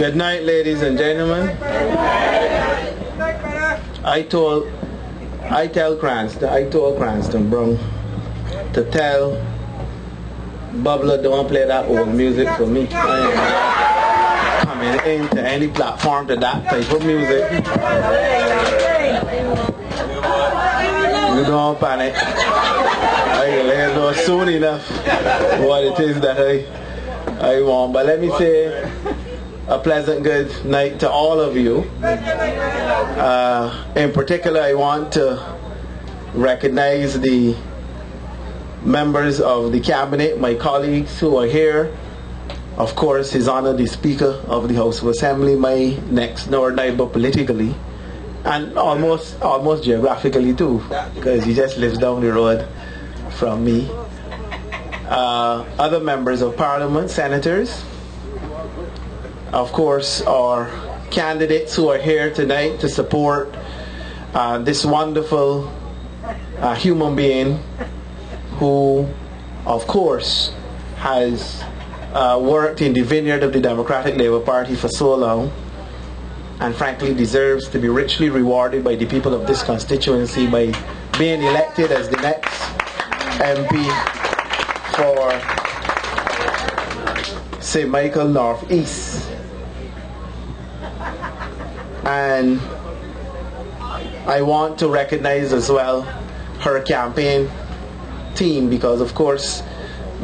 Good night, ladies and gentlemen. I told Cranston, bro, to tell Bubbler don't play that old music for me. I am coming into any platform to that type of music. You don't panic. I will know soon enough what it is that I want. But let me say a pleasant good night to all of you. In particular, I want to recognize the members of the cabinet, my colleagues who are here. Of course, His Honor the Speaker of the House of Assembly, my next door neighbor politically, and almost geographically too, because he just lives down the road from me. Other members of Parliament, senators, of course, our candidates who are here tonight to support this wonderful human being who, of course, has worked in the vineyard of the Democratic Labour Party for so long, and frankly deserves to be richly rewarded by the people of this constituency by being elected as the next MP for St. Michael Northeast. And I want to recognize as well her campaign team, because of course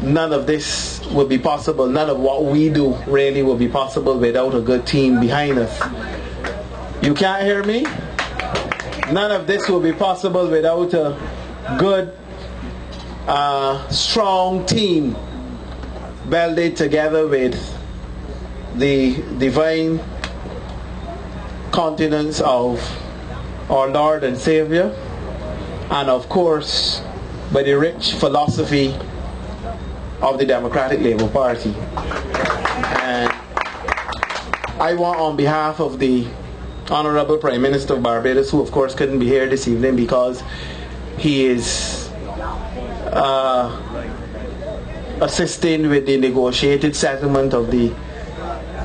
none of this would be possible, none of what we do really would be possible without a good team behind us. You can't hear me? None of this will be possible without a good, strong team welded together with the divine countenance of our Lord and Savior, and of course by the rich philosophy of the Democratic Labour Party. And I want, on behalf of the Honourable Prime Minister of Barbados, who of course couldn't be here this evening because he is assisting with the negotiated settlement of the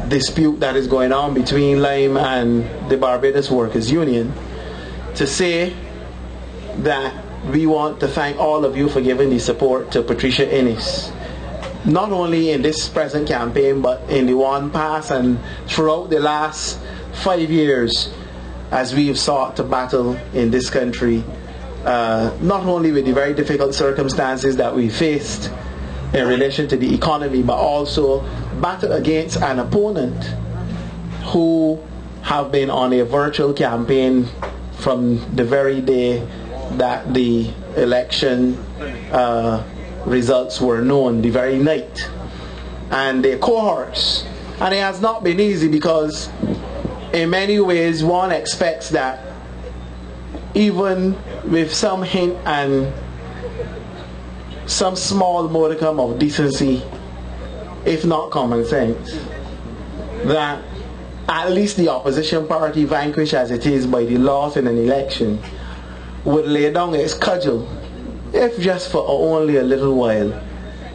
dispute that is going on between Lime and the Barbados Workers Union, to say that we want to thank all of you for giving the support to Patricia Innes, not only in this present campaign but in the one past and throughout the last 5 years as we have sought to battle in this country, not only with the very difficult circumstances that we faced in relation to the economy, but also battle against an opponent who have been on a virtual campaign from the very day that the election results were known, the very night, and their cohorts. And it has not been easy, because in many ways one expects that even with some hint and some small modicum of decency, if not common sense, that at least the opposition party, vanquished as it is by the loss in an election, would lay down its cudgel, if just for only a little while,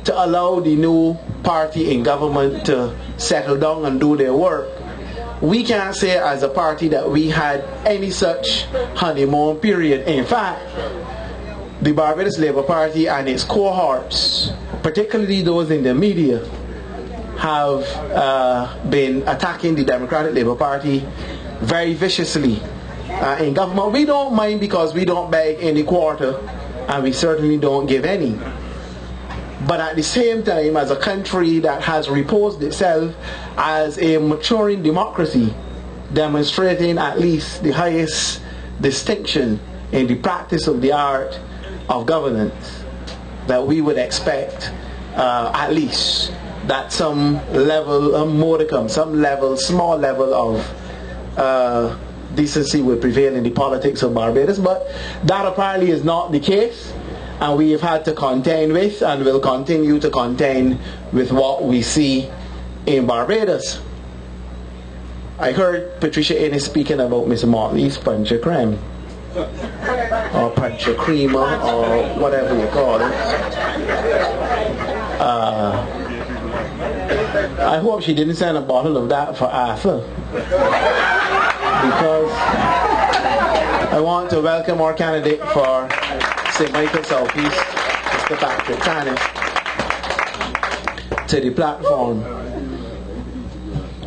to allow the new party in government to settle down and do their work. We can't say as a party that we had any such honeymoon period. In fact, the Barbados Labour Party and its cohorts, particularly those in the media, have been attacking the Democratic Labour Party very viciously in government. We don't mind, because we don't beg any quarter, and we certainly don't give any. But at the same time, as a country that has reposed itself as a maturing democracy, demonstrating at least the highest distinction in the practice of the art of governance, that we would expect at least that some level of modicum, some level, small level of decency would prevail in the politics of Barbados. But that apparently is not the case, and we have had to contend with and will continue to contend with what we see in Barbados. I heard Patricia Innes speaking about Mr. Motley's punch of creme, or punch of creamer, or whatever you call it. I hope she didn't send a bottle of that for Arthur, because I want to welcome our candidate for St. Michael Southeast, Mr. Patrick Tannis, to the platform.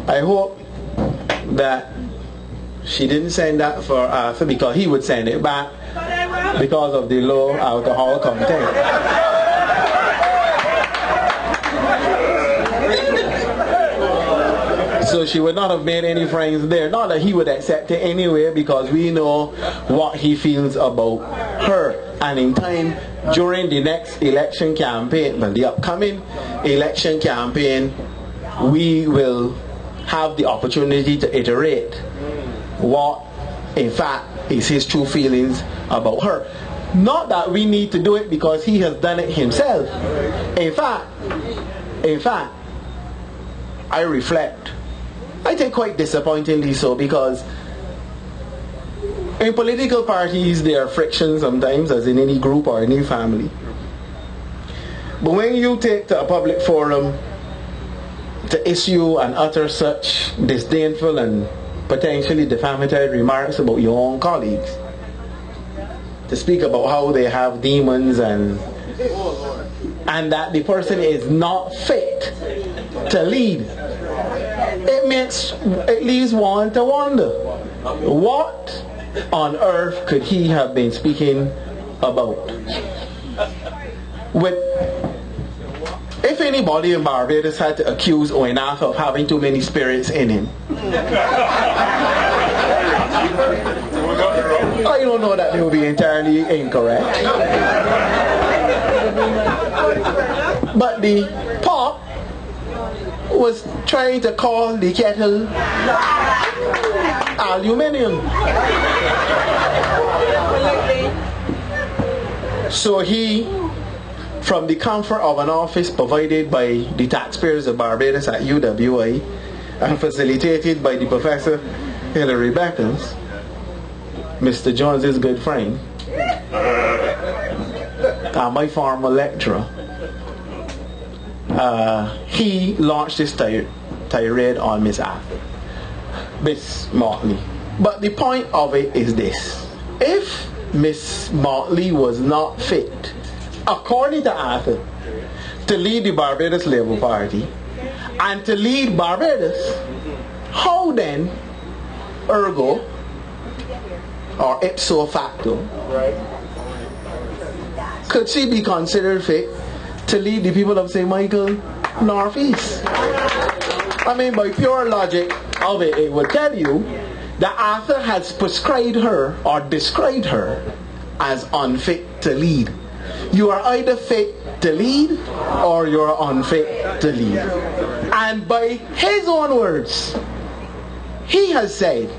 I hope that she didn't send that for Arthur, because he would send it back because of the low alcohol content. So she would not have made any friends there. Not that he would accept it anyway, because we know what he feels about her. And in time, during the next election campaign, well, the upcoming election campaign, we will have the opportunity to iterate what, in fact, is his true feelings about her. Not that we need to do it because he has done it himself. In fact, I reflect. I think quite disappointingly so, because in political parties there are frictions sometimes, as in any group or any family. But when you take to a public forum to issue and utter such disdainful and potentially defamatory remarks about your own colleagues, to speak about how they have demons and that the person is not fit to lead, it leaves one to wonder, what on earth could he have been speaking about? If anybody in Barbados had to accuse Oinath of having too many spirits in him, I don't know that they will be entirely incorrect. But the pot was trying to call the kettle aluminium. So he, from the comfort of an office provided by the taxpayers of Barbados at UWI and facilitated by the Professor Hilary Beckles, Mr. Jones's good friend, and my former lecturer, he launched this tirade on Miss Motley. But the point of it is this: if Miss Motley was not fit, according to Arthur, to lead the Barbados Labour Party and to lead Barbados, how then, ergo, or ipso facto, could she be considered fit to lead the people of St. Michael Northeast? I mean, by pure logic of it, it would tell you that Arthur has prescribed her or described her as unfit to lead. You are either fit to lead or you are unfit to lead. And by his own words, he has said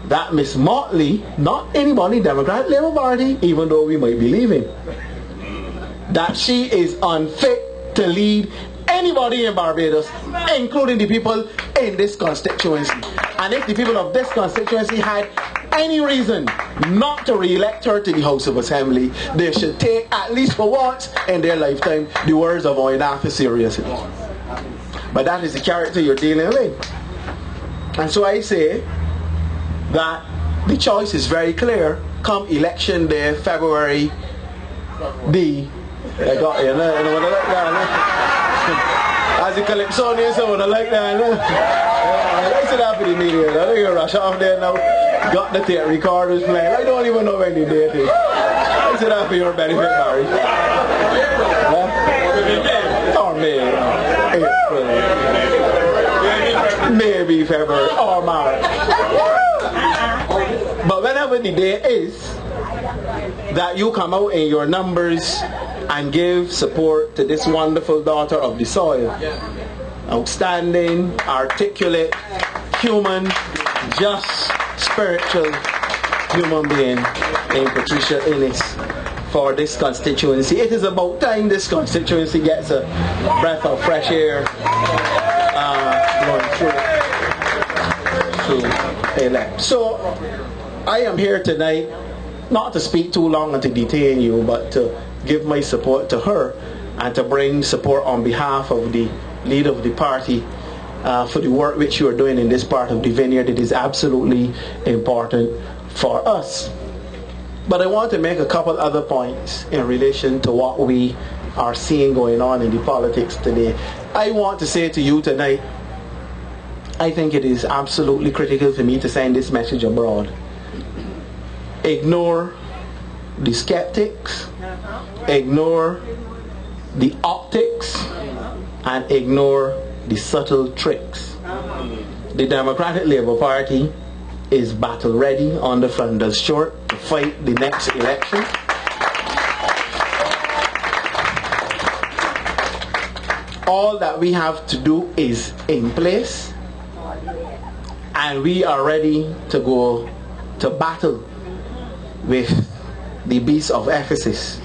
that Miss Motley, not anybody, Democrat Labour Party, even though we might believe him, that she is unfit to lead anybody in Barbados, including the people in this constituency. And if the people of this constituency had any reason not to re-elect her to the House of Assembly, they should take, at least for once in their lifetime, the words of Oinath seriously. But that is the character you're dealing with. And so I say that the choice is very clear. Come election day, February the... I got you, know what I like that, as the Calypsonian, someone I like that, I said that for the media, I think you rush off there now, got the tape recorders playing, I don't even know when the date is. I said that for your benefit, Barry. Or May, April, maybe February, or March. But whenever the day is, that you come out in your numbers and give support to this wonderful daughter of the soil. Outstanding, articulate, human, just, spiritual human being named Patricia Innes for this constituency. It is about time this constituency gets a breath of fresh air going through elect. So I am here tonight not to speak too long and to detain you, but to give my support to her and to bring support on behalf of the leader of the party for the work which you are doing in this part of the vineyard. It is absolutely important for us. But I want to make a couple other points in relation to what we are seeing going on in the politics today. I want to say to you tonight, I think it is absolutely critical for me to send this message abroad. Ignore the skeptics, ignore the optics, and ignore the subtle tricks. The Democratic Labour Party is battle ready on the front door short to fight the next election. All that we have to do is in place, and we are ready to go to battle with the beasts of Ephesus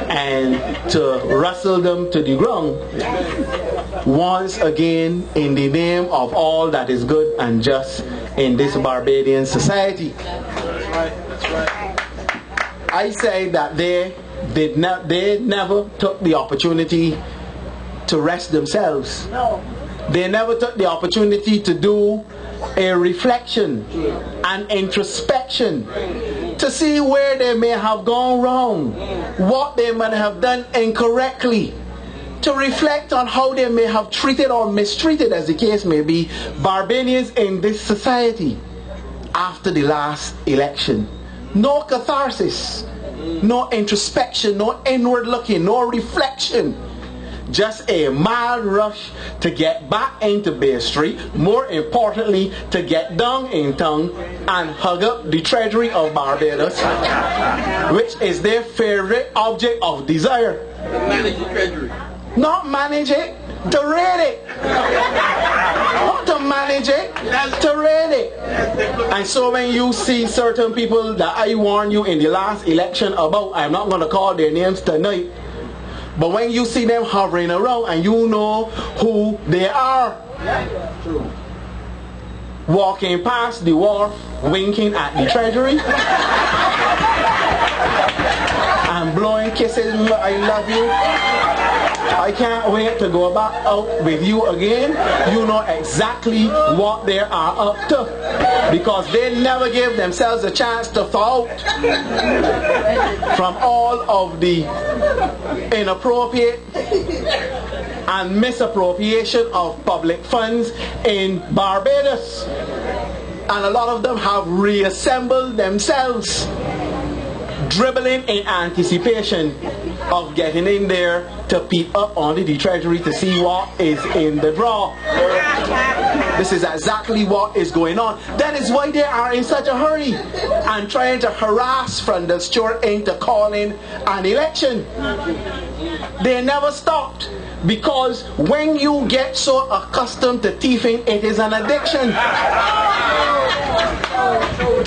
and to wrestle them to the ground once again in the name of all that is good and just in this Barbadian society. I say that they never took the opportunity to rest themselves. They never took the opportunity to do a reflection and introspection to see where they may have gone wrong, what they might have done incorrectly, to reflect on how they may have treated or mistreated, as the case may be, Barbadians in this society after the last election. No catharsis, no introspection, no inward looking, no reflection. Just a mad rush to get back into Bay Street, more importantly to get down in town and hug up the treasury of Barbados, which is their favorite object of desire. Manage the treasury. Not manage it, to raid it. Not to manage it, to raid it. And so when you see certain people that I warned you in the last election about, I'm not going to call their names tonight, but when you see them hovering around and you know who they are, walking past the wharf, winking at the treasury and blowing kisses, I love you, I can't wait to go back out with you again. You know exactly what they are up to, because they never give themselves a chance to fall out from all of the inappropriate and misappropriation of public funds in Barbados. And a lot of them have reassembled themselves, dribbling in anticipation of getting in there to peep up onto the treasury to see what is in the draw. This is exactly what is going on. That is why they are in such a hurry and trying to harass from the Stewart into calling an election. They never stopped, because when you get so accustomed to thieving, it is an addiction.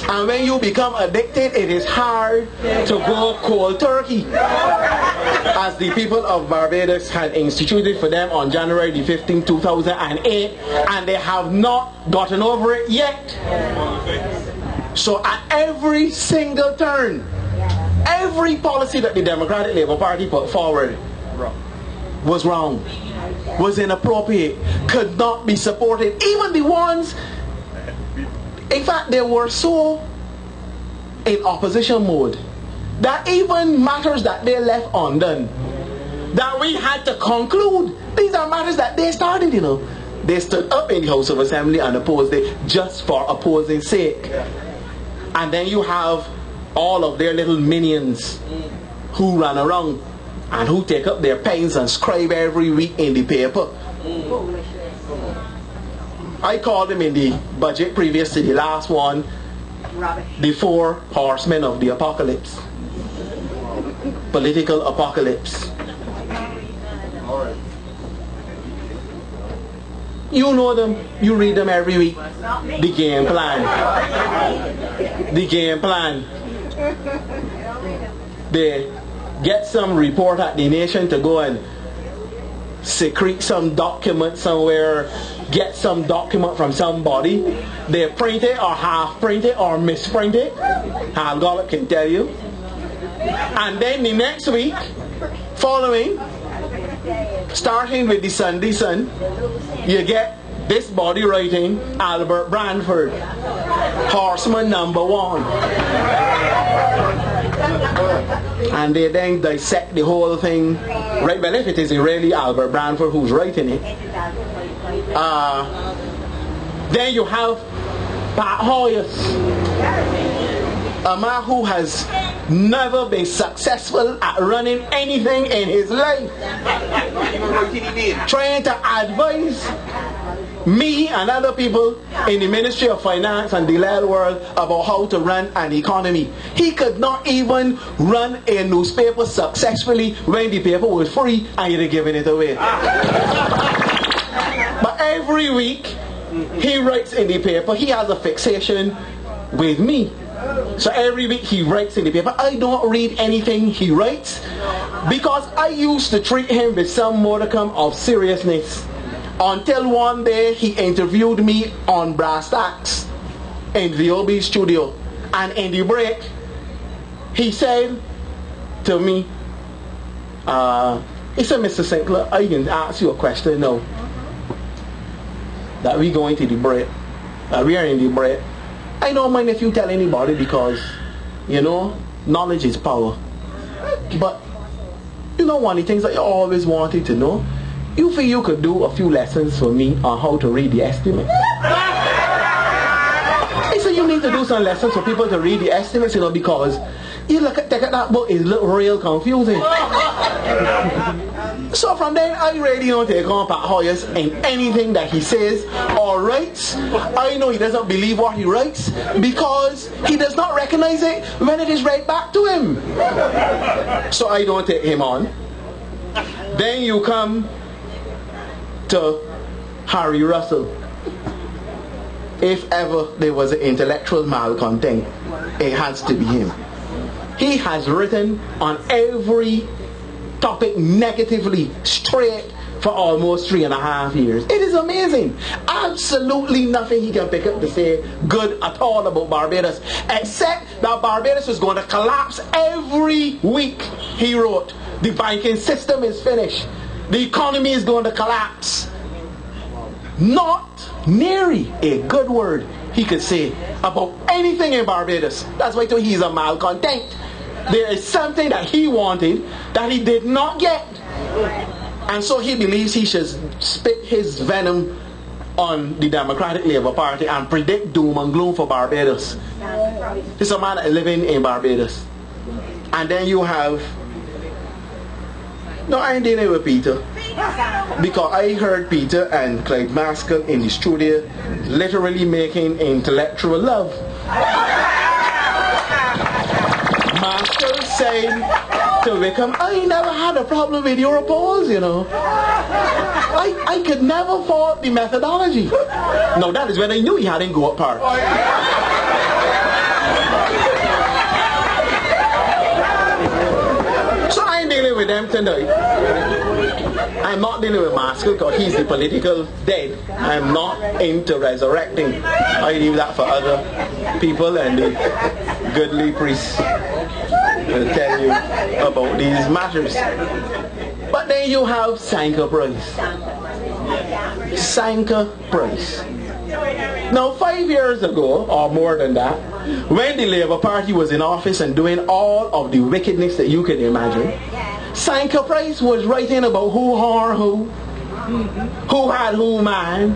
And when you become addicted, it is hard to go cold turkey, as the people of Barbados had instituted for them on January the 15th, 2008, and they have not gotten over it yet. So at every single turn, every policy that the Democratic Labour Party put forward was wrong, was inappropriate, could not be supported. Even the ones, in fact, they were so in opposition mode that even matters that they left undone, that we had to conclude these are matters that they started, you know. They stood up in the House of Assembly and opposed it just for opposing sake. And then you have all of their little minions who run around and who take up their pens and scribe every week in the paper. I called them in the budget previous to the last one the 4 horsemen of the apocalypse. Political apocalypse. You know them, you read them every week. The game plan. The game plan. They get some report at the Nation to go and secrete some document somewhere, get some document from somebody. They print it or half print it or misprint it. Hal Gollop can tell you. And then the next week, following, Starting with the Sunday Sun, you get this body writing, Albert Branford, horseman number 1. And they then dissect the whole thing. Right, well, if it is really Albert Branford who's writing it, then you have Pat Hoyas, a man who has never been successful at running anything in his life, trying to advise me and other people in the Ministry of Finance and the legal world about how to run an economy. He could not even run a newspaper successfully when the paper was free and you'd giving it away. But every week he writes in the paper. He has a fixation with me. So every week he writes in the paper. I don't read anything he writes because I used to treat him with some modicum of seriousness. Until one day he interviewed me on Brass Tacks in the OB studio, and in the break he said to me, he said, Mr. Sinckler, I can ask you a question now that we going to the break, that we are in the break. I don't mind if you tell anybody because, you know, knowledge is power. But, you know, one of the things that you always wanted to know, you feel you could do a few lessons for me on how to read the estimate? I said, you need to do some lessons for people to read the estimates, you know, because you take at that book, it's real confusing. So from then, I really don't take on Pat Hoyas in anything that he says or writes. I know he doesn't believe what he writes because he does not recognize it when it is read back to him. So I don't take him on. Then you come to Harry Russell. If ever there was an intellectual malcontent, it has to be him. He has written on every topic negatively straight for almost 3.5 years. It is amazing. Absolutely nothing he can pick up to say good at all about Barbados, except that Barbados is going to collapse every week. He wrote, the banking system is finished. The economy is going to collapse. Not nary a good word he could say about anything in Barbados. That's why he's a malcontent. There is something that he wanted that he did not get. And so he believes he should spit his venom on the Democratic Labour Party and predict doom and gloom for Barbados. He's a man living in Barbados. And then you have... No, I ain't dealing with Peter. Because I heard Peter and Clyde Maskell in the studio literally making intellectual love. Maskell said to Wickham, I never had a problem with your polls, you know. I could never fault the methodology. No, that is when I knew he hadn't go up part. So I ain't dealing with them tonight. I'm not dealing with Maskell because he's the political dead. I'm not into resurrecting. I leave that for other people and the goodly priests will tell you about these matters. But then you have Sinckler Price. Sinckler Price. Now 5 years ago, or more than that, when the Labour Party was in office and doing all of the wickedness that you can imagine, Sinckler Price was writing about who harmed who had who man,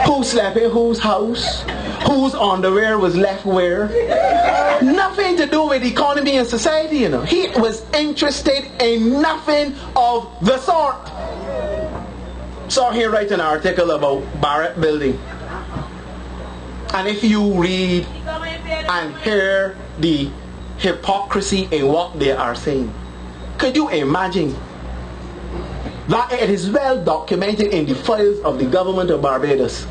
who slept in whose house, whose underwear was left where. Nothing to do with economy and society, you know. He was interested in nothing of the sort. So he wrote an article about Barrett Building. And if you read and hear the hypocrisy in what they are saying, could you imagine that it is well documented in the files of the government of Barbados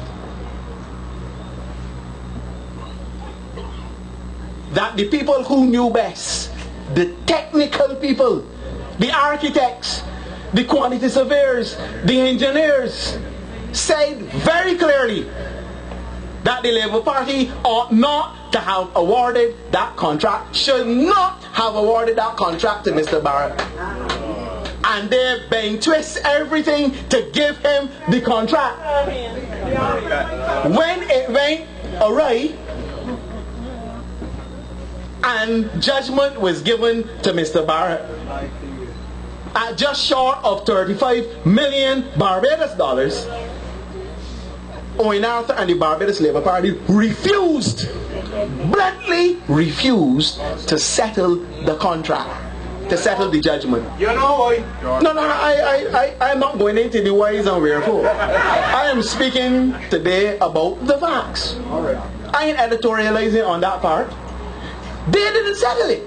that the people who knew best, the technical people, the architects, the quantity surveyors, the engineers, said very clearly that the Labour Party ought not to have awarded that contract, should not have awarded that contract to Mr. Barrett. and they bang twist everything to give him the contract. When it went awry and judgment was given to Mr. Barrett at just short of 35 million Barbados dollars, Owen Arthur and the Barbados Labour Party bluntly refused to settle the contract, to settle the judgment. You know why? I'm not going into the whys and wherefore. I am speaking today about the facts. I ain't editorializing on that part. They didn't settle it.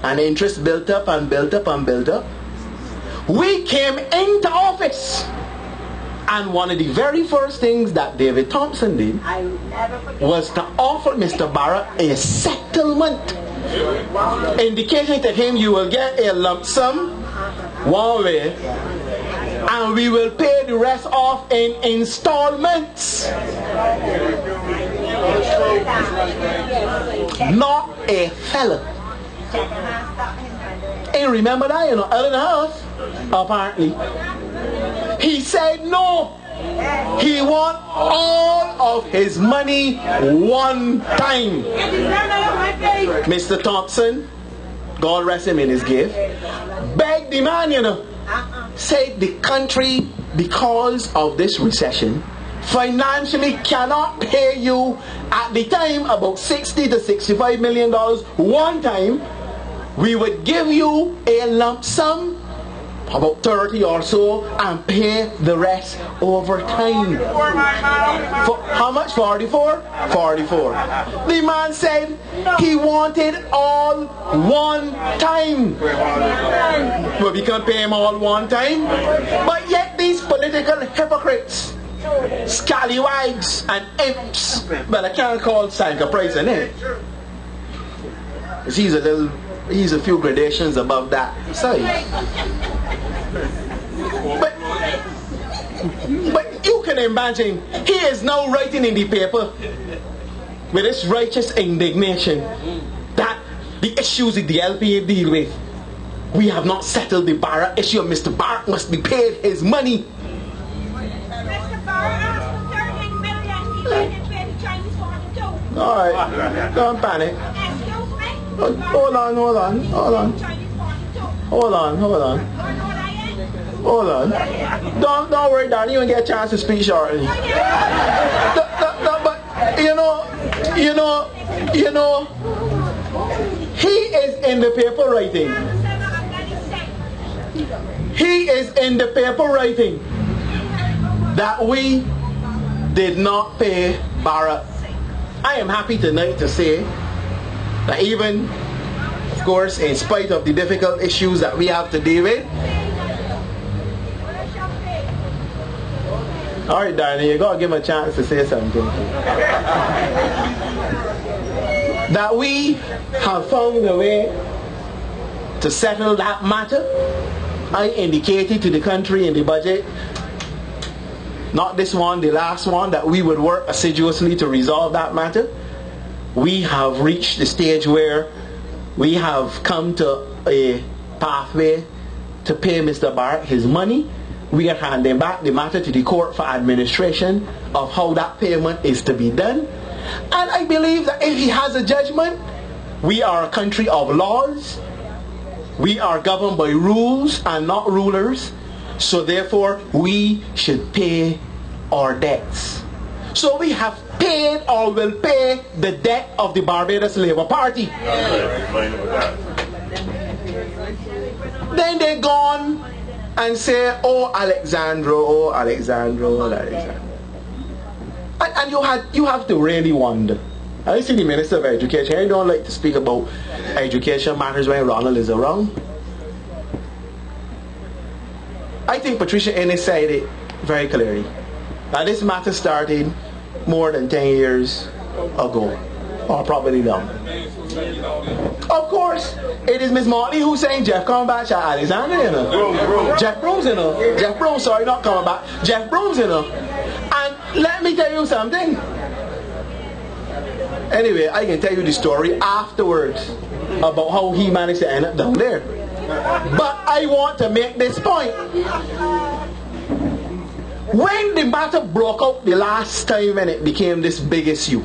And interest built up and built up and built up. We came into office, and one of the very first things that David Thompson did was to offer Mr. Barrett a settlement, indicating to him you will get a lump sum one way, and we will pay the rest off in installments. Not a fella. And remember that, Ellen House, apparently. He said no. He want all of his money one time. Mr. Thompson, God rest him in his gift, begged the man, said the country, because of this recession, financially cannot pay you at the time about $60 to $65 million one time. We would give you a lump sum, about 30 or so, and pay the rest over time. For how much? 44? 44. The man said he wanted all one time. Well, we can pay him all one time. But yet these political hypocrites, scallywags and imps, but I can't call Sinckler price in it. He's a few gradations above that size. But you can imagine, he is now writing in the paper with this righteous indignation that the issues that the LPA deal with, we have not settled the Barrett issue. Mr. Barrett must be paid his money. Mr. Barrett asked for 13 million. He didn't pay the Chinese for it too. Alright, don't panic. Excuse me? Hold on. Don't worry, darling. You won't get a chance to speak shortly. But he is in the paper writing. He is in the paper writing that we did not pay Barrett. I am happy tonight to say that even, of course, in spite of the difficult issues that we have to deal with, alright, darling, you gotta give him a chance to say something. That we have found a way to settle that matter. I indicated to the country in the budget, not this one, the last one, that we would work assiduously to resolve that matter. We have reached the stage where we have come to a pathway to pay Mr. Barrett his money. We are handing back the matter to the court for administration of how that payment is to be done. And I believe that if he has a judgment, we are a country of laws. We are governed by rules and not rulers. So therefore, we should pay our debts. So we have paid or will pay the debt of the Barbados Labour Party. Then they gone and say, oh Alexandro. And you have to really wonder. I see the Minister of Education. I don't like to speak about education matters when Ronald is around. I think Patricia Ennis said it very clearly. Now this matter started more than 10 years ago, or probably longer. Of course, it is Miss Motley who's saying Jeff Combat shot Alexander, Jeff Brooms, Jeff Brooms, sorry, not Combat. Jeff Brooms, And let me tell you something. Anyway, I can tell you the story afterwards about how he managed to end up down there. But I want to make this point. When the matter broke out the last time when it became this big issue,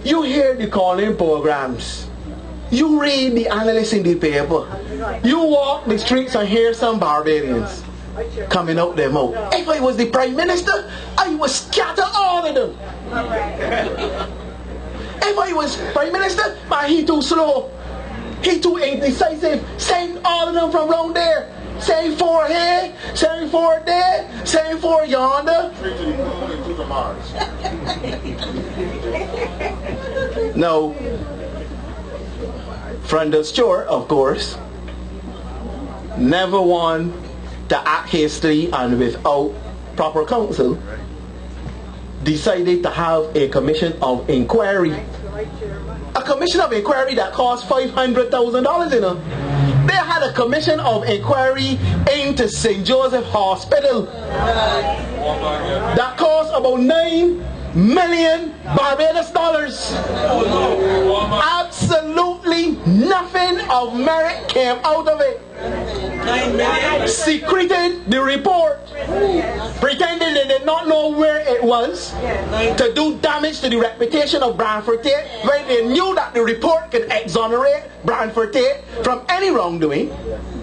you hear the calling programs, you read the analysts in the paper, you walk the streets and hear some Barbadians coming out their mouth. If I was the Prime Minister, I would scatter all of them. If I was Prime Minister, man, he too slow, he too indecisive, send all of them from round there. Send 4 here, send 4 there, send 4 yonder. No. Friend Stewart, of course, never one to act hastily and without proper counsel, decided to have a commission of inquiry. A commission of inquiry that cost $500,000, you know. They had a commission of inquiry into St. Joseph Hospital that cost about $9 million Barbados dollars. Absolutely nothing of merit came out of it. Secreted the report, pretending they did not know where it was, to do damage to the reputation of Branford Tate when they knew that the report could exonerate Branford Tate from any wrongdoing.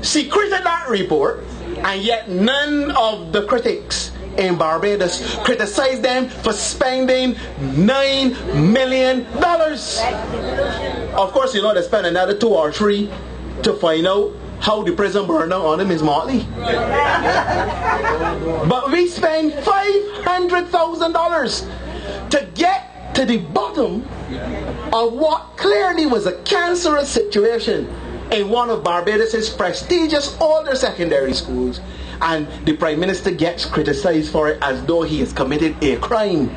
Secreted that report, and yet none of the critics in Barbados criticized them for spending $9 million. Of course, you know, they spent another 2 or 3 to find out how the prison burned down on him is Motley. But we spent $500,000 to get to the bottom of what clearly was a cancerous situation in one of Barbados' prestigious older secondary schools, and the Prime Minister gets criticized for it as though he has committed a crime.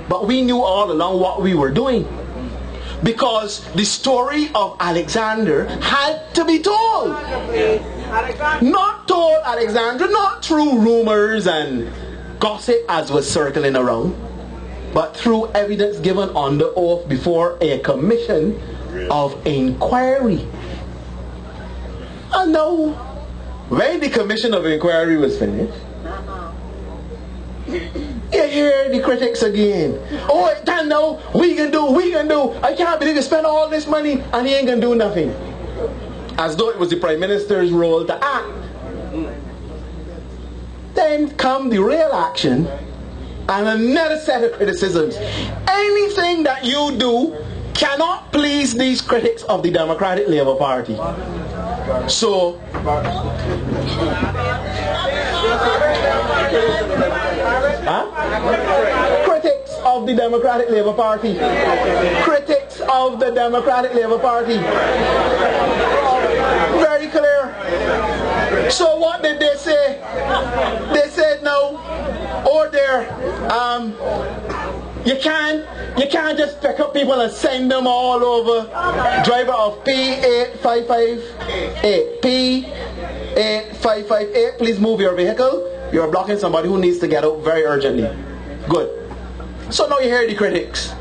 But we knew all along what we were doing, because the story of Alexander had to be told. Not told, Alexander, not through rumors and gossip as was circling around, but through evidence given under oath before a commission of inquiry. And now, when the commission of inquiry was finished, you hear the critics again. Oh, Dan, no, we can do. I can't believe you spent all this money and he ain't gonna do nothing. As though it was the Prime Minister's role to act. Then come the real action and another set of criticisms. Anything that you do cannot please these critics of the Democratic Labour Party. So, critics of the Democratic Labour Party. Critics of the Democratic Labour Party. Very clear. So what did they say? They said no. Or there, you can't just pick up people and send them all over. Driver of P8558. P8558, please move your vehicle. You're blocking somebody who needs to get out very urgently. Good. So now you hear the critics,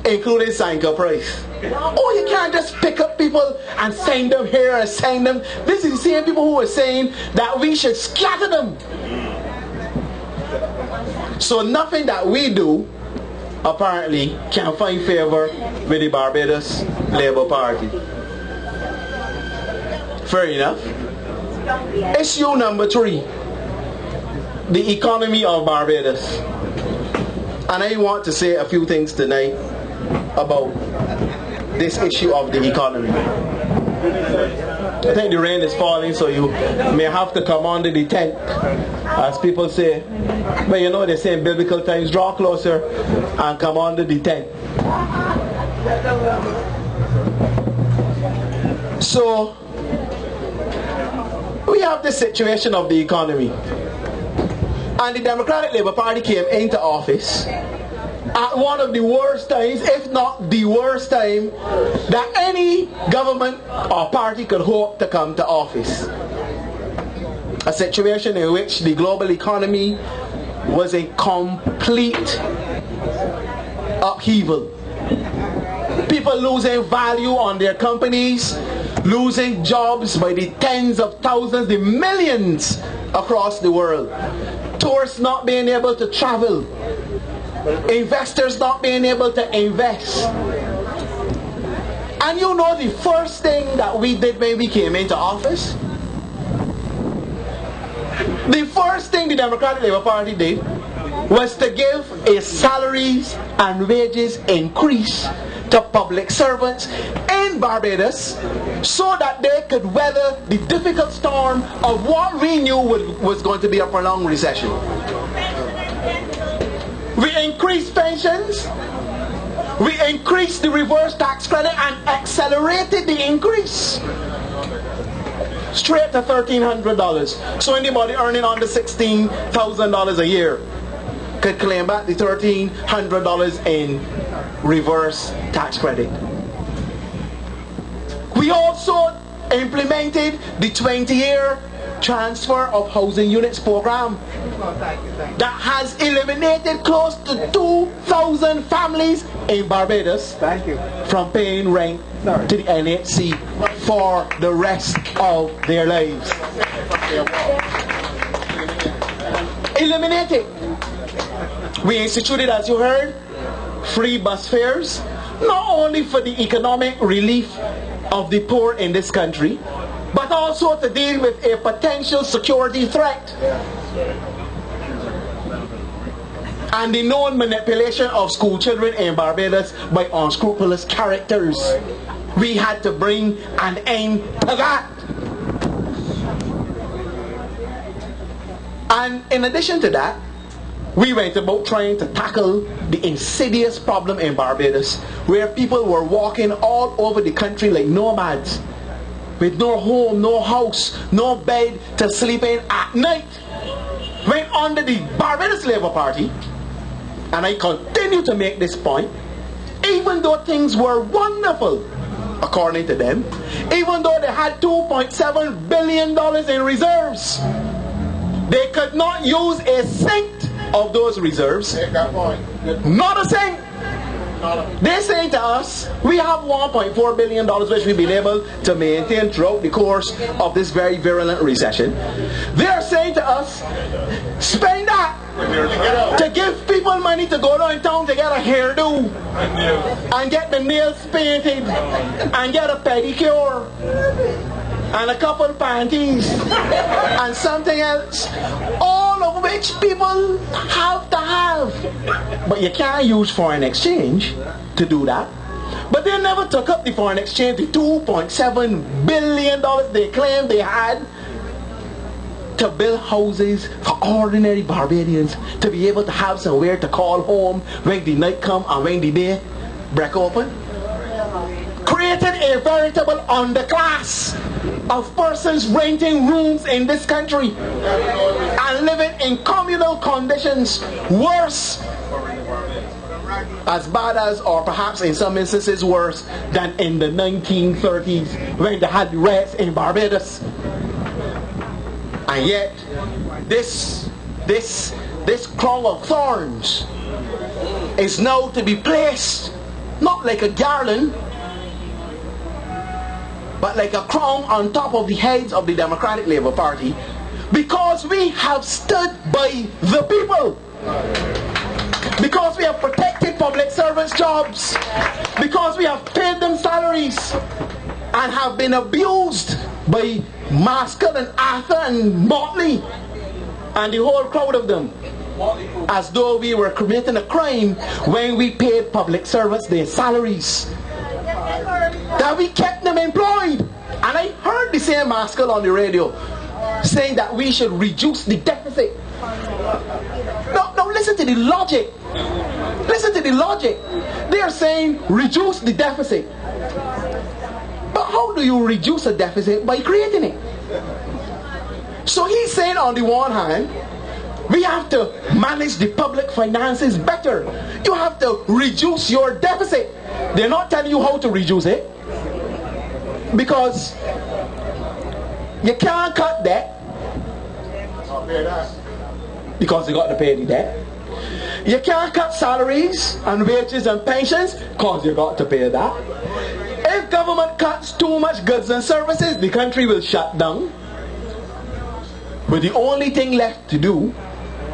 including Sinckler Price. Oh, you can't just pick up people and send them here and send them. This is the same people who were saying that we should scatter them. So nothing that we do apparently can find favor with the Barbados Labour Party. Fair enough. Issue number 3. The economy of Barbados. And I want to say a few things tonight about this issue of the economy. I think the rain is falling, so you may have to come under the tent, as people say. But you know, they say in biblical times, draw closer and come under the tent. So, we have this situation of the economy. And the Democratic Labour Party came into office at one of the worst times, if not the worst time, that any government or party could hope to come to office. A situation in which the global economy was in complete upheaval. People losing value on their companies, losing jobs by the tens of thousands, the millions across the world. Tourists not being able to travel. Investors not being able to invest. And you know the first thing that we did when we came into office? The first thing the Democratic Labour Party did was to give a salaries and wages increase to public servants in Barbados so that they could weather the difficult storm of what we knew was going to be a prolonged recession. We increased pensions, we increased the reverse tax credit and accelerated the increase straight to $1,300. So anybody earning under $16,000 a year could claim back the $1,300 in reverse tax credit. We also implemented the 20-year transfer of housing units program that has eliminated close to 2,000 families in Barbados from paying rent to the NHC for the rest of their lives. Eliminated. We instituted, as you heard, free bus fares, not only for the economic relief of the poor in this country, but also to deal with a potential security threat and the known manipulation of school children in Barbados by unscrupulous characters. We had to bring an end to that. And in addition to that, we went about trying to tackle the insidious problem in Barbados where people were walking all over the country like nomads with no home, no house, no bed to sleep in at night. When under the Barbados Labour Party, and I continue to make this point, even though things were wonderful, according to them, even though they had $2.7 billion in reserves, they could not use a cent of those reserves. Not a cent. They're saying to us, we have $1.4 billion which we've been able to maintain throughout the course of this very virulent recession. They're saying to us, spend that to give people money to go downtown to get a hairdo and get the nails painted and get a pedicure and a couple panties and something else, all of which people have to have. But you can't use foreign exchange to do that. But they never took up the foreign exchange, the $2.7 billion they claimed they had, to build houses for ordinary Barbadians to be able to have somewhere to call home when the night come and when the day break open. Created a veritable underclass of persons renting rooms in this country and living in communal conditions worse, as bad as, or perhaps in some instances worse than in the 1930s when they had the riots in Barbados. And yet this crown of thorns is now to be placed not like a garland but like a crown on top of the heads of the Democratic Labour Party, because we have stood by the people, because we have protected public servants' jobs, because we have paid them salaries and have been abused by Maskell and Arthur and Motley and the whole crowd of them, as though we were committing a crime when we paid public servants their salaries, that we kept them employed. And I heard the same Maskell on the radio saying that we should reduce the deficit. Now listen to the logic. Listen to the logic. They are saying reduce the deficit. But how do you reduce a deficit? By creating it. So he's saying on the one hand, we have to manage the public finances better. You have to reduce your deficit. They're not telling you how to reduce it, because you can't cut debt because you got to pay the debt. You can't cut salaries and wages and pensions because you got to pay that. if government cuts too much goods and services, the country will shut down. But the only thing left to do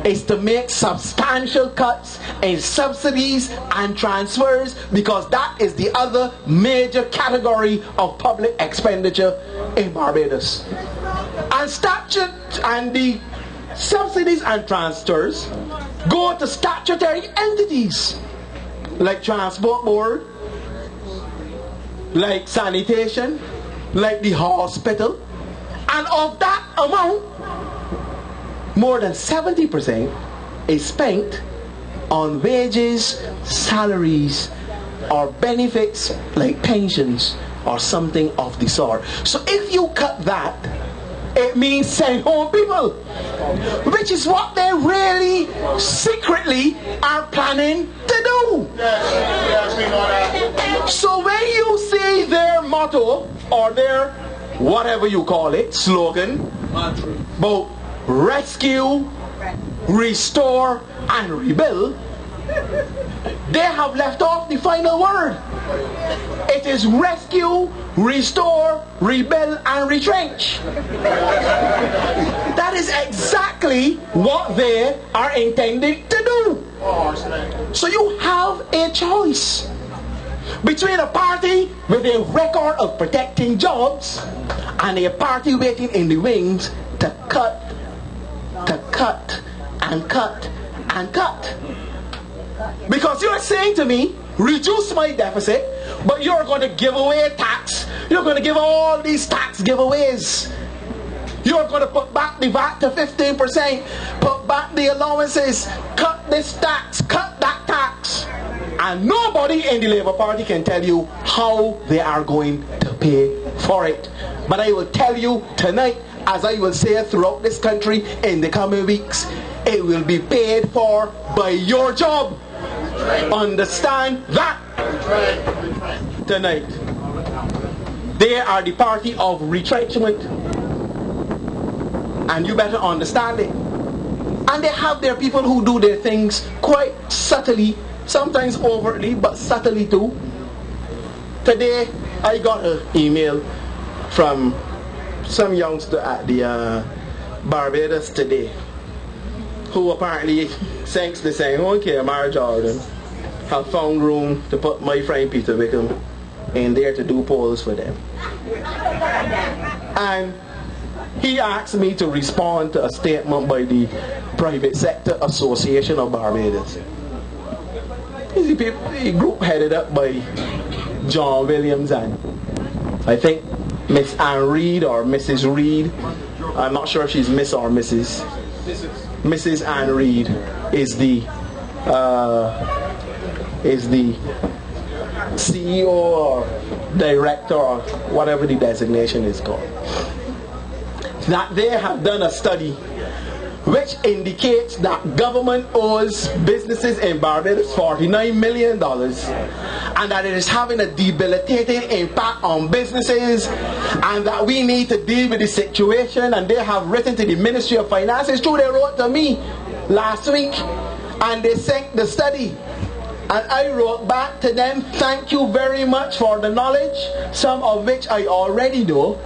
is to make substantial cuts in subsidies and transfers, because that is the other major category of public expenditure in Barbados. And the subsidies and transfers go to statutory entities like Transport Board, like sanitation, like the hospital, and of that amount, more than 70% is spent on wages, salaries, or benefits like pensions or something of the sort. So if you cut that, it means send home people, which is what they really secretly are planning to do. So when you see their motto or their whatever you call it, slogan, about rescue, restore, and rebuild, they have left off the final word. It is rescue, restore, rebuild, and retrench. That is exactly what they are intending to do. So you have a choice between a party with a record of protecting jobs and a party waiting in the wings to cut and cut and cut. Because you're saying to me, reduce my deficit, but you're going to give away tax. You're going to give all these tax giveaways. You're going to put back the VAT to 15%, put back the allowances, cut this tax, cut that tax. And nobody in the Labour Party can tell you how they are going to pay for it. But I will tell you tonight, as I will say throughout this country in the coming weeks, it will be paid for by your job. Understand that? Tonight, they are the party of retrenchment, and you better understand it. And they have their people who do their things quite subtly, sometimes overtly, but subtly too. Today I got an email from some youngster at the Barbados today, who apparently thanks to saying, okay, Mara Jordan have found room to put my friend Peter Wickham in there to do polls for them. And he asked me to respond to a statement by the Private Sector Association of Barbados. The group headed up by John Williams and I think Miss Ann Reed or Mrs. Reed. I'm not sure if she's Miss or Mrs. Mrs. Ann Reed is the CEO or director or whatever the designation is called. That they have done a study which indicates that government owes businesses in Barbados $49 million and that it is having a debilitating impact on businesses and that we need to deal with the situation. And they have written to the Ministry of Finances. True, they wrote to me last week and they sent the study. And I wrote back to them, thank you very much for the knowledge, some of which I already know.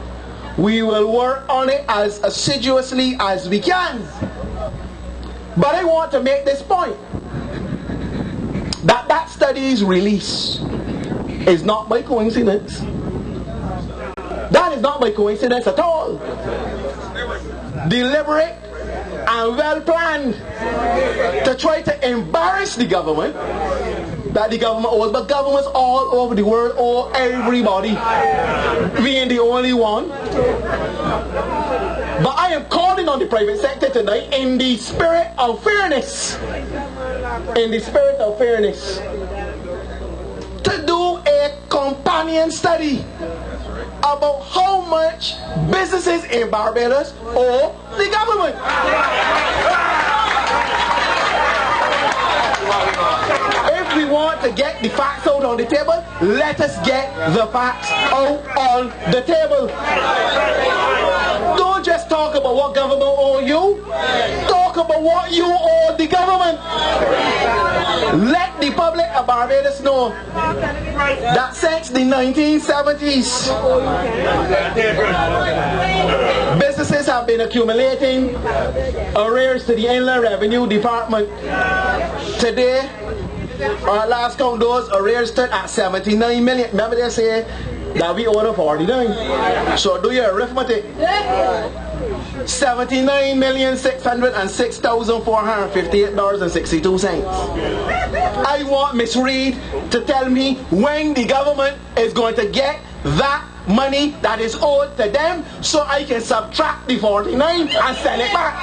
We will work on it as assiduously as we can. But I want to make this point, that that study's release is not by coincidence. That is not by coincidence at all. Deliberate and well planned to try to embarrass the government, that the government owes, but governments all over the world owe everybody. We ain't the only one. But I am calling on the private sector tonight in the spirit of fairness. In the spirit of fairness. To do a companion study about how much businesses in Barbados owe the government. If we want to get the facts out on the table, let us get the facts out on the table. Don't just talk about what government owe you. Talk about what you owe the government. Let the public of Barbados know that since the 1970s, businesses have been accumulating arrears to the Inland Revenue Department. Today, our last count, those arrears stood at 79 million. Remember they say that we owe them 49. So do your arithmetic. 79,606,458.62. I want Miss Reid to tell me when the government is going to get that money that is owed to them, so I can subtract the 49 and send it back.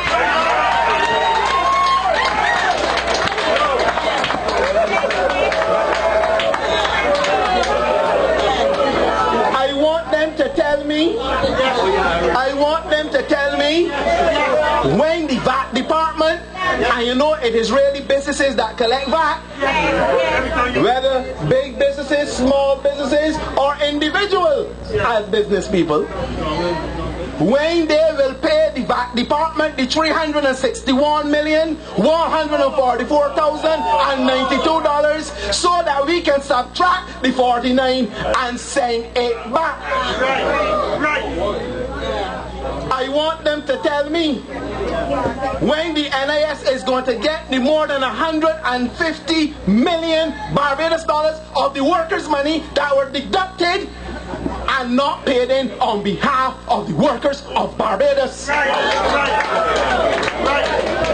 I want them to tell me when the VAT department, and you know it is really businesses that collect VAT, whether big businesses, small businesses, or individuals as business people, when they will pay the VAT department the $361,144,092 so that we can subtract the 49 and send it back. I want them to tell me when the NIS is going to get the more than 150 million Barbados dollars of the workers' money that were deducted and not paid in on behalf of the workers of Barbados.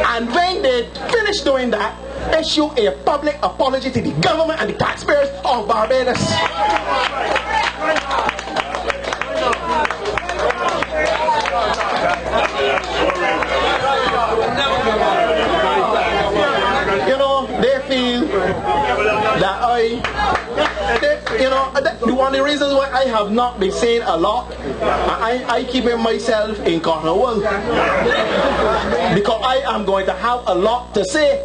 And when they finish doing that, issue a public apology to the government and the taxpayers of Barbados. You know, they feel that one of the reasons why I have not been saying a lot, I keep myself in Cornwall, because I am going to have a lot to say,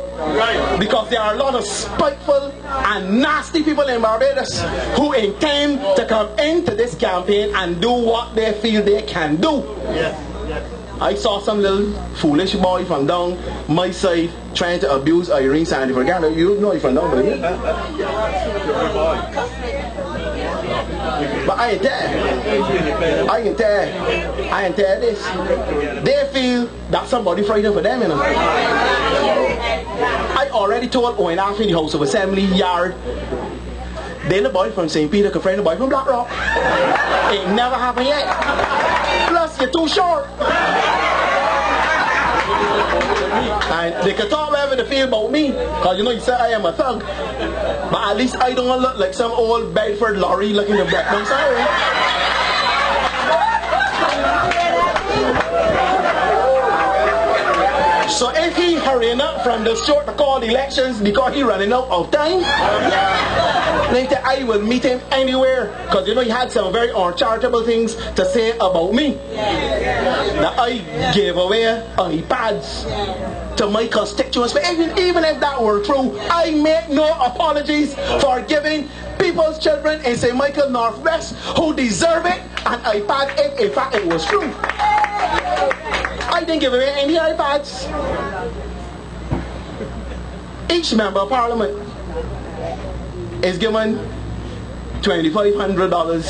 because there are a lot of spiteful and nasty people in Barbados who intend to come into this campaign and do what they feel they can do. I saw some little foolish boy from down my side trying to abuse Irene Sandy for Ghana. You know from down, but I ain't there. I ain't there this. They feel that somebody frightened for them, you know. I already told Owen after in the House of Assembly yard, then the boy from St. Peter can frighten the boy from Black Rock. It never happened yet. Plus, you're too short. And they can talk whatever they feel about me, because you know you said I am a thug, but at least I don't look like some old Bedford lorry looking to black. I'm sorry. So if he hurrying up from the short to call elections because he running out of time, later I will meet him anywhere, because you know he had some very uncharitable things to say about me. That I gave away iPads to my constituents, but even if that were true, I make no apologies for giving people's children in St. Michael Northwest who deserve it an iPad if in fact it was true. I didn't give away any iPads. Each member of parliament is given $2,500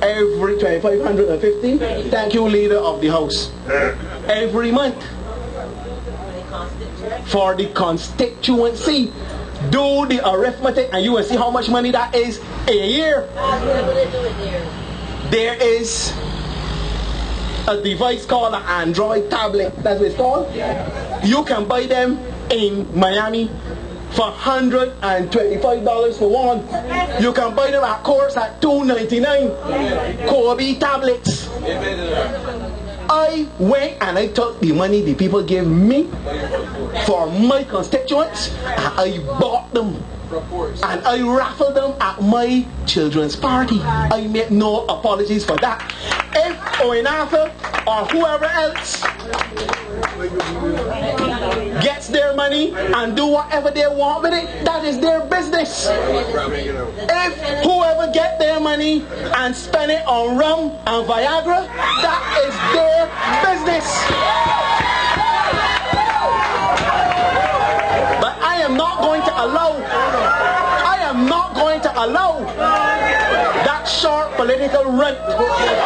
every $2,550. Thank you, leader of the house. Every month for the constituency. Do the arithmetic and you will see how much money that is a year. There is a device called an Android tablet. That's what it's called. You can buy them in Miami for $125 for one. You can buy them at Course at $2.99. Kobe tablets. I went and I took the money the people gave me for my constituents and I bought them and I raffled them at my children's party. I make no apologies for that. If Oinaka or whoever else gets their money and do whatever they want with it, that is their business. If whoever get their money and spend it on rum and Viagra, that is their business. But I am not going to allow more political right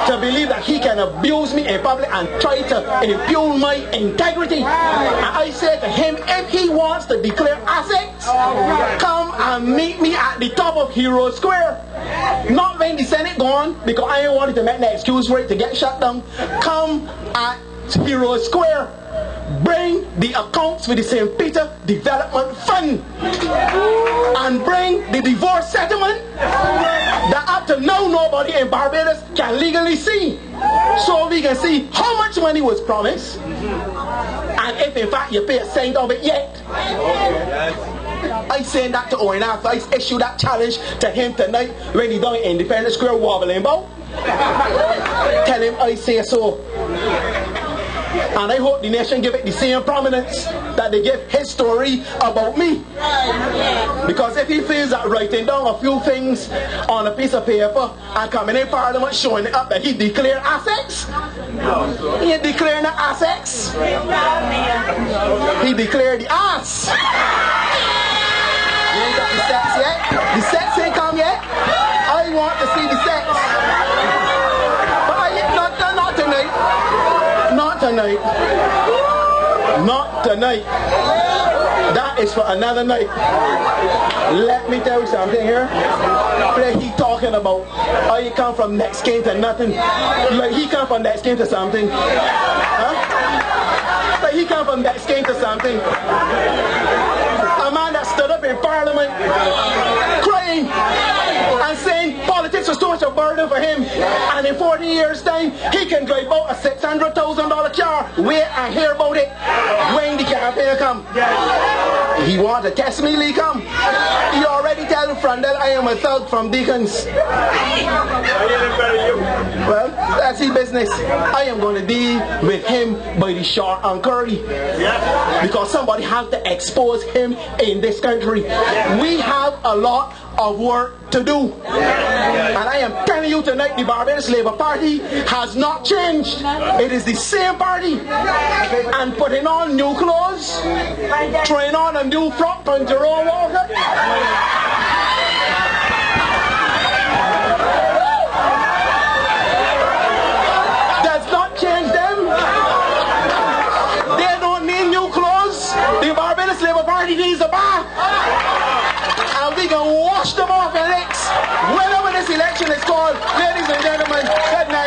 to believe that he can abuse me in public and try to impugn my integrity. And I said to him, if he wants to declare assets, come and meet me at the top of Hero Square. Not when the Senate gone, because I ain't wanted to make an excuse for it to get shut down. Come at Hero Square. Bring the accounts for the St. Peter Development Fund and bring the divorce settlement that up to now nobody in Barbados can legally see, so we can see how much money was promised and if in fact you pay a cent of it yet. I send that to Owen after I issue that challenge to him tonight when he down in Independence Square wobbling about. Tell him I say so. And I hope the nation give it the same prominence that they give his story about me. Because if he feels that writing down a few things on a piece of paper and coming in Parliament showing it up that he declared assets, he ain't declaring the assets. He declared the ass. You ain't got the sets yet? The sets ain't come yet? I want to see the sets. But I ain't not tonight. Not tonight. Not tonight. That is for another night. Let me tell you something here. Like he talking about, oh, he come from next king to nothing. Like he come from next king to something. Huh? Like he come from next king to something. A man that stood up in Parliament crying and saying politics was too much a burden for him, and in 40 years time he can drive out a $600,000 car. Wait and hear about it when the campaign come. He want to test me, Lee come. He already tell Frandel I am a thug from Deacons. Well, that's his business. I am going to deal with him by the short and curly, because somebody has to expose him in this country. We have a lot of work to do. And I am telling you tonight, the Barbados Labour Party has not changed. It is the same party. And putting on new clothes, trying on a new frock from Jerome Walker. Does not change them. They don't need new clothes. The Barbados Labour Party needs a bath. And we can wash them off in licks whenever this election is called. Ladies and gentlemen, good night.